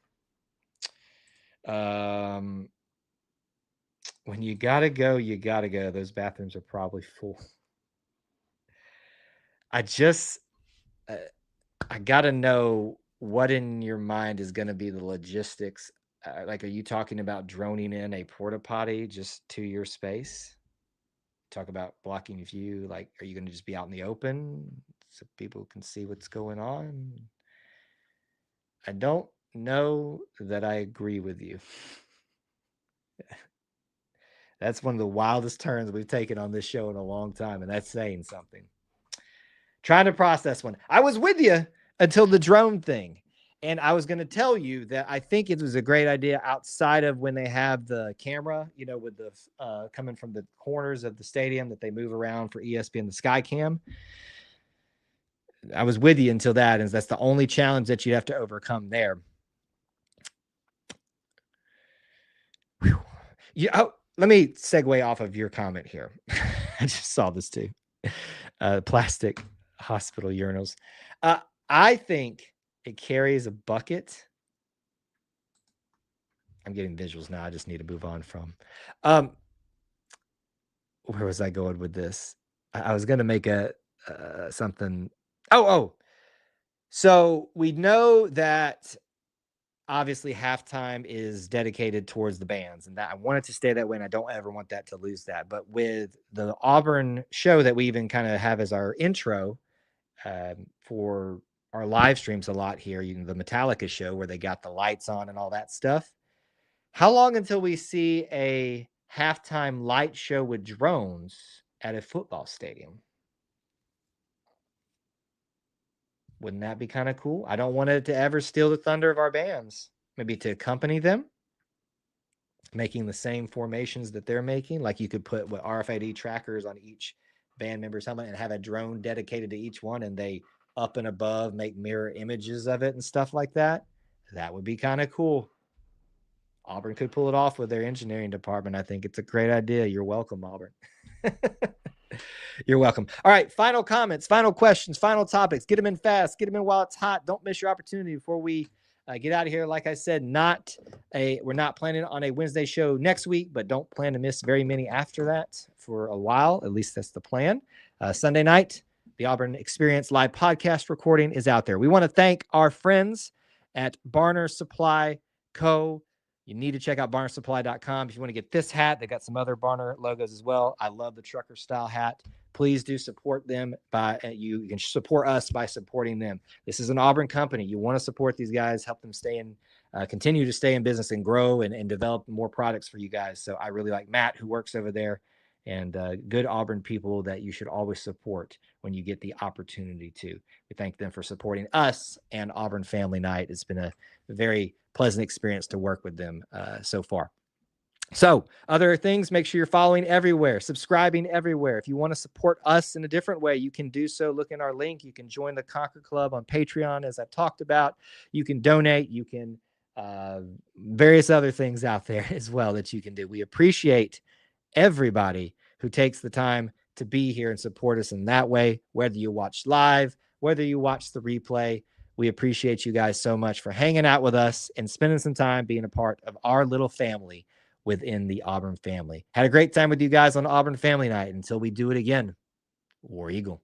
When you gotta go, you gotta go. Those bathrooms are probably full. I gotta know what in your mind is going to be the logistics. Like, are you talking about droning in a porta potty just to your space? Talk about blocking view. Like, are you going to just be out in the open so people can see what's going on? I don't know that I agree with you. That's one of the wildest turns we've taken on this show in a long time, and that's saying something. Trying to process one. I was with you until the drone thing. And I was going to tell you that I think it was a great idea outside of when they have the camera, with the coming from the corners of the stadium that they move around for ESPN, the Sky Cam. I was with you until that, and that's the only challenge that you'd have to overcome there. Whew. Let me segue off of your comment here. I just saw this too. Plastic hospital urinals. I think it carries a bucket. I'm getting visuals now. I just need to move on from. Where was I going with this? I was going to make something. So we know that obviously halftime is dedicated towards the bands, and that I want it to stay that way, and I don't ever want that to lose that. But with the Auburn show that we even kind of have as our intro for our live streams a lot here, the Metallica show where they got the lights on and all that stuff. How long until we see a halftime light show with drones at a football stadium? Wouldn't that be kind of cool? I don't want it to ever steal the thunder of our bands. Maybe to accompany them, making the same formations that they're making. Like you could put RFID trackers on each band member's helmet and have a drone dedicated to each one, and they up and above make mirror images of it and stuff like that. That would be kind of cool. Auburn could pull it off with their engineering department. I think it's a great idea. You're welcome, Auburn. You're welcome. All right. Final comments, final questions, final topics. Get them in fast. Get them in while it's hot. Don't miss your opportunity before we get out of here. Like I said, we're not planning on a Wednesday show next week, but don't plan to miss very many after that for a while. At least that's the plan. Sunday night, the Auburn Experience live podcast recording is out there. We want to thank our friends at Barner Supply Co. You need to check out barnersupply.com if you want to get this hat. They got some other Barner logos as well. I love the trucker style hat. Please do support them you can support us by supporting them. This is an Auburn company. You want to support these guys, help them continue to stay in business and grow and develop more products for you guys. So I really like Matt, who works over there, and good Auburn people that you should always support when you get the opportunity to. We thank them for supporting us and Auburn Family Night. It's been a very pleasant experience to work with them so far. So other things, make sure you're following everywhere, subscribing everywhere. If you want to support us in a different way, you can do so. Look in our link. You can join the Conquer Club on Patreon, as I've talked about. You can donate. You can various other things out there as well that you can do. We appreciate everybody who takes the time to be here and support us in that way, whether you watch live, whether you watch the replay. We appreciate you guys so much for hanging out with us and spending some time being a part of our little family within the Auburn family. Had a great time with you guys on Auburn Family Night. Until we do it again, War Eagle.